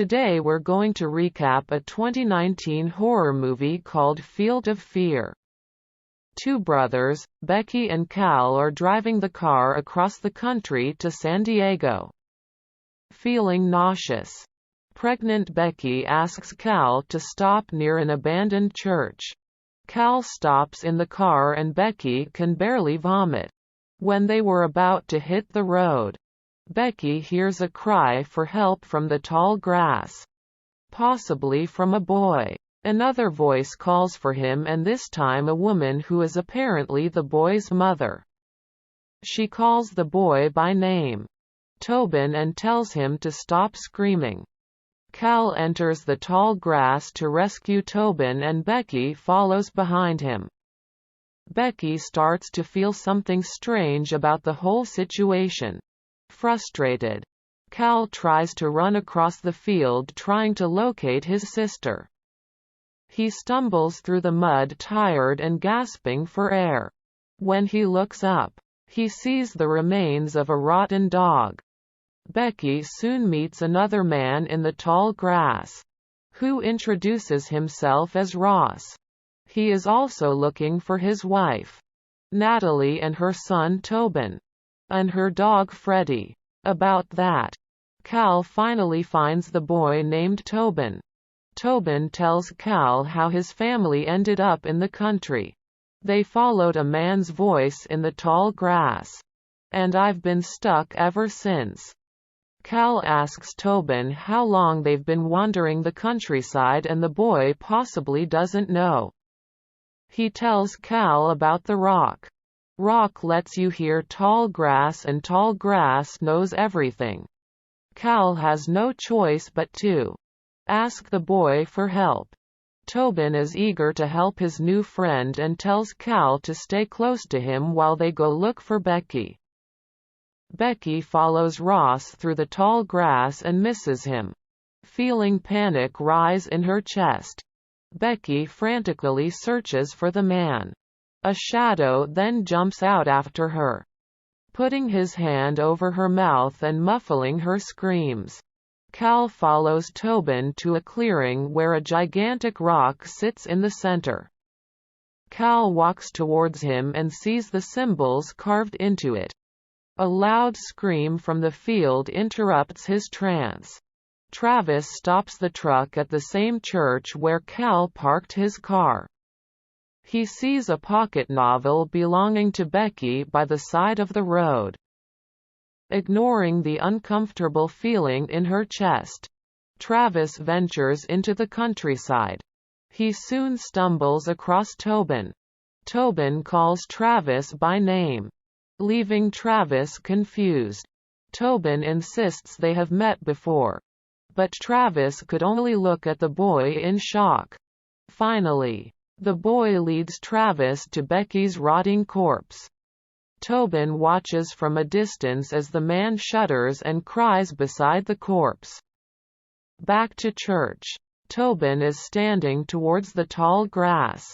Today we're going to recap a 2019 horror movie called Field of Fear. Two brothers, Becky and Cal, are driving the car across the country to San Diego. Feeling nauseous, pregnant Becky asks Cal to stop near an abandoned church. Cal stops in the car and Becky can barely vomit. When they were about to hit the road, Becky hears a cry for help from the tall grass. Possibly from a boy. Another voice calls for him, and this time a woman who is apparently the boy's mother. She calls the boy by name, Tobin, and tells him to stop screaming. Cal enters the tall grass to rescue Tobin and Becky follows behind him. Becky starts to feel something strange about the whole situation. Frustrated, Cal tries to run across the field trying to locate his sister. He stumbles through the mud, tired and gasping for air. When he looks up, he sees the remains of a rotten dog. Becky soon meets another man in the tall grass, who introduces himself as Ross. He is also looking for his wife, Natalie, and her son Tobin, and her dog Freddie. About that, Cal finally finds the boy named Tobin. Tobin tells Cal how his family ended up in the country. They followed a man's voice in the tall grass, and I've been stuck ever since. Cal asks Tobin how long they've been wandering the countryside, and the boy possibly doesn't know. He tells Cal about the rock. Rock lets you hear tall grass, and tall grass knows everything. Cal has no choice but to ask the boy for help. Tobin is eager to help his new friend and tells Cal to stay close to him while they go look for Becky. Becky follows Ross through the tall grass and misses him. Feeling panic rise in her chest, Becky frantically searches for the man. A shadow then jumps out after her, putting his hand over her mouth and muffling her screams. Cal follows Tobin to a clearing where a gigantic rock sits in the center. Cal walks towards him and sees the symbols carved into it. A loud scream from the field interrupts his trance. Travis stops the truck at the same church where Cal parked his car. He sees a pocket novel belonging to Becky by the side of the road. Ignoring the uncomfortable feeling in her chest, Travis ventures into the countryside. He soon stumbles across Tobin. Tobin calls Travis by name, leaving Travis confused. Tobin insists they have met before, but Travis could only look at the boy in shock. Finally, the boy leads Travis to Becky's rotting corpse. Tobin watches from a distance as the man shudders and cries beside the corpse. Back to church, Tobin is standing towards the tall grass,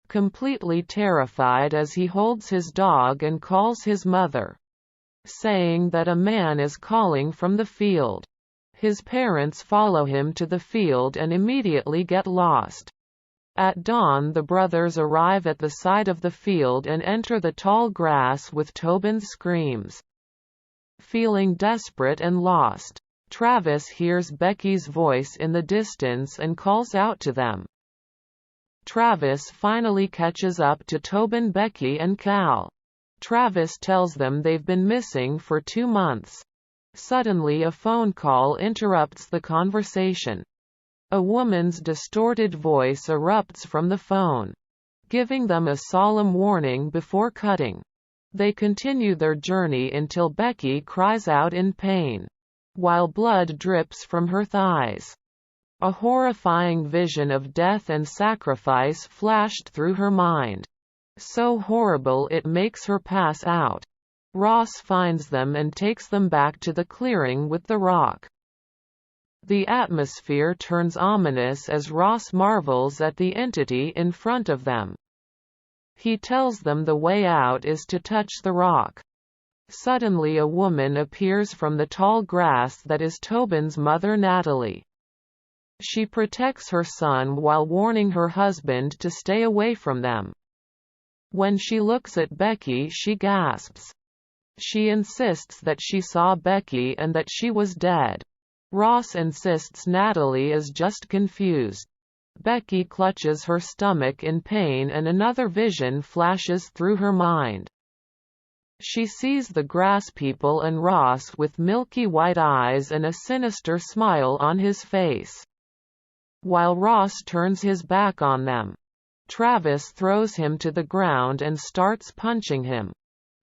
completely terrified as he holds his dog and calls his mother, saying that a man is calling from the field. His parents follow him to the field and immediately get lost. At dawn, the brothers arrive at the side of the field and enter the tall grass with Tobin's screams. Feeling desperate and lost, Travis hears Becky's voice in the distance and calls out to them. Travis finally catches up to Tobin, Becky, and Cal. Travis tells them they've been missing for 2 months. Suddenly a phone call interrupts the conversation. A woman's distorted voice erupts from the phone, giving them a solemn warning before cutting. They continue their journey until Becky cries out in pain, while blood drips from her thighs. A horrifying vision of death and sacrifice flashed through her mind, so horrible it makes her pass out. Ross finds them and takes them back to the clearing with the rock. The atmosphere turns ominous as Ross marvels at the entity in front of them. He tells them the way out is to touch the rock. Suddenly a woman appears from the tall grass that is Tobin's mother, Natalie. She protects her son while warning her husband to stay away from them. When she looks at Becky, she gasps. She insists that she saw Becky and that she was dead. Ross insists Natalie is just confused. Becky clutches her stomach in pain and another vision flashes through her mind. She sees the grass people and Ross with milky white eyes and a sinister smile on his face. While Ross turns his back on them, Travis throws him to the ground and starts punching him.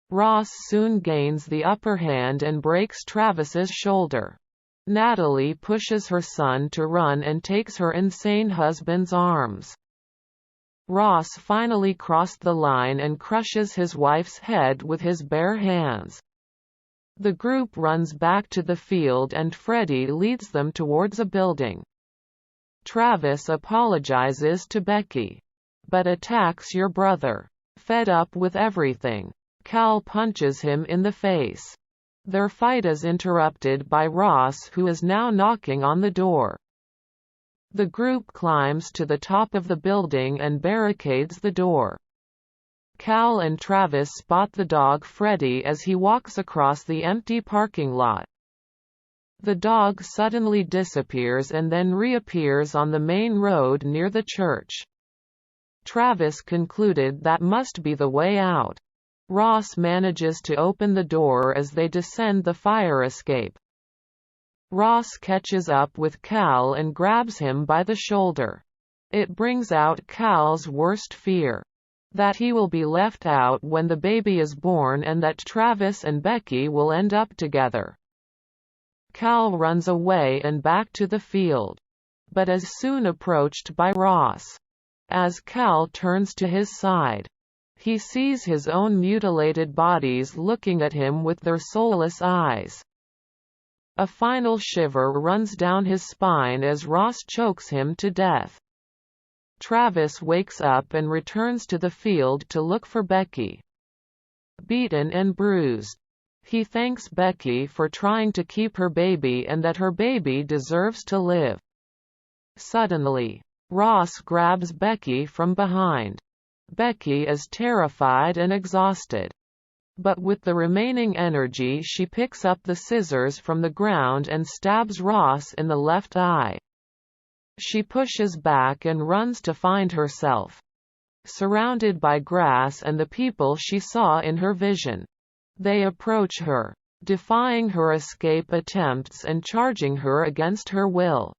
Ross soon gains the upper hand and breaks Travis's shoulder. Natalie pushes her son to run and takes her insane husband's arms. Ross finally crossed the line and crushes his wife's head with his bare hands. The group runs back to the field and Freddie leads them towards a building. Travis apologizes to Becky, but attacks your brother. Fed up with everything, Cal punches him in the face. Their fight is interrupted by Ross, who is now knocking on the door. The group climbs to the top of the building and barricades the door. Cal and Travis spot the dog Freddie as he walks across the empty parking lot. The dog suddenly disappears and then reappears on the main road near the church. Travis concluded that must be the way out. Ross manages to open the door as they descend the fire escape. Ross catches up with Cal and grabs him by the shoulder. It brings out Cal's worst fear: that he will be left out when the baby is born and that Travis and Becky will end up together. Cal runs away and back to the field, but is soon approached by Ross. As Cal turns to his side, he sees his own mutilated bodies looking at him with their soulless eyes. A final shiver runs down his spine as Ross chokes him to death. Travis wakes up and returns to the field to look for Becky. Beaten and bruised, he thanks Becky for trying to keep her baby and that her baby deserves to live. Suddenly, Ross grabs Becky from behind. Becky is terrified and exhausted, but with the remaining energy she picks up the scissors from the ground and stabs Ross in the left eye. She pushes back and runs to find herself surrounded by grass and the people she saw in her vision. They approach her, defying her escape attempts and charging her against her will.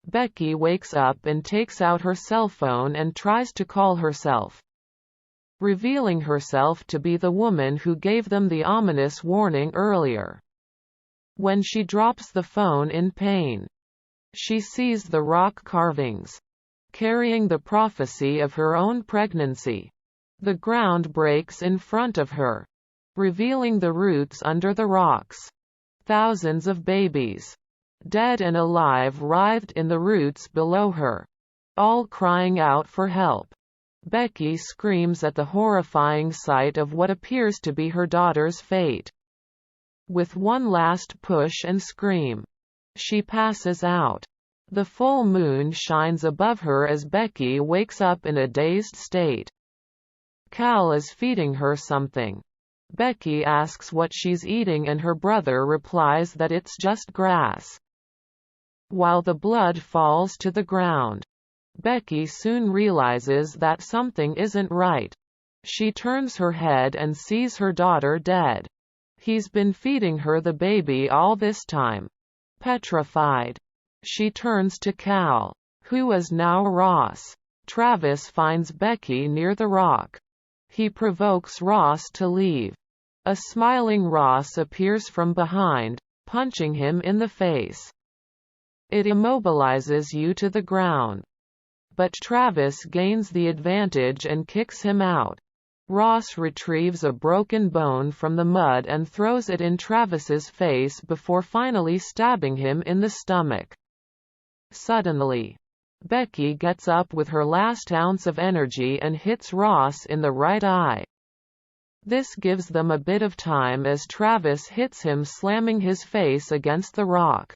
Becky wakes up and takes out her cell phone and tries to call herself, revealing herself to be the woman who gave them the ominous warning earlier. When she drops the phone in pain, she sees the rock carvings, carrying the prophecy of her own pregnancy. The ground breaks in front of her, revealing the roots under the rocks. Thousands of babies, dead and alive, writhed in the roots below her, all crying out for help. Becky screams at the horrifying sight of what appears to be her daughter's fate. With one last push and scream, she passes out. The full moon shines above her as Becky wakes up in a dazed state. Cal is feeding her something. Becky asks what she's eating and her brother replies that it's just grass. While the blood falls to the ground, Becky soon realizes that something isn't right. She turns her head and sees her daughter dead. He's been feeding her the baby all this time. Petrified, she turns to Cal, who is now Ross. Travis finds Becky near the rock. He provokes Ross to leave. A smiling Ross appears from behind, punching him in the face. It immobilizes you to the ground, but Travis gains the advantage and kicks him out. Ross retrieves a broken bone from the mud and throws it in Travis's face before finally stabbing him in the stomach. Suddenly, Becky gets up with her last ounce of energy and hits Ross in the right eye. This gives them a bit of time as Travis hits him, slamming his face against the rock.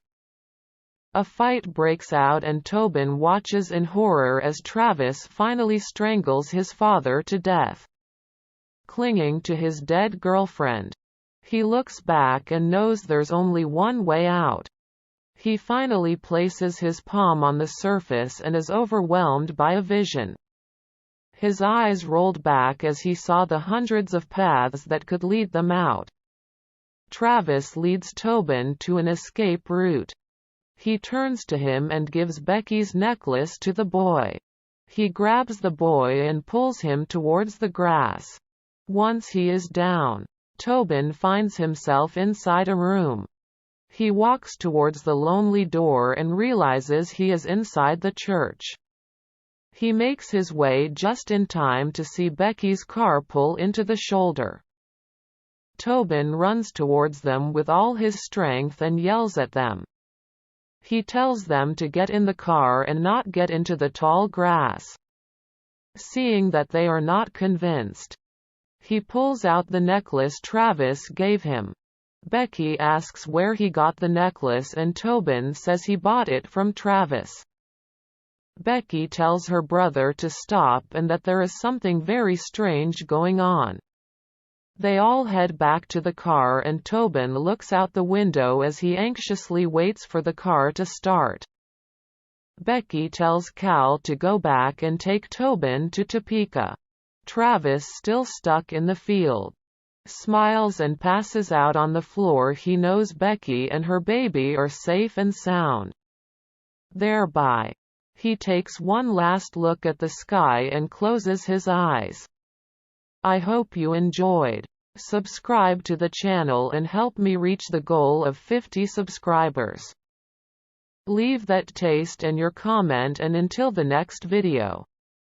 A fight breaks out and Tobin watches in horror as Travis finally strangles his father to death. Clinging to his dead girlfriend, he looks back and knows there's only one way out. He finally places his palm on the surface and is overwhelmed by a vision. His eyes rolled back as he saw the hundreds of paths that could lead them out. Travis leads Tobin to an escape route. He turns to him and gives Becky's necklace to the boy. He grabs the boy and pulls him towards the grass. Once he is down, Tobin finds himself inside a room. He walks towards the lonely door and realizes he is inside the church. He makes his way just in time to see Becky's car pull into the shoulder. Tobin runs towards them with all his strength and yells at them. He tells them to get in the car and not get into the tall grass. Seeing that they are not convinced, he pulls out the necklace Travis gave him. Becky asks where he got the necklace and Tobin says he bought it from Travis. Becky tells her brother to stop and that there is something very strange going on. They all head back to the car and Tobin looks out the window as he anxiously waits for the car to start. Becky tells Cal to go back and take Tobin to Topeka. Travis, still stuck in the field, smiles and passes out on the floor. He knows Becky and her baby are safe and sound. Thereby, he takes one last look at the sky and closes his eyes. I hope you enjoyed. Subscribe to the channel and help me reach the goal of 50 subscribers. Leave that taste and your comment, and until the next video.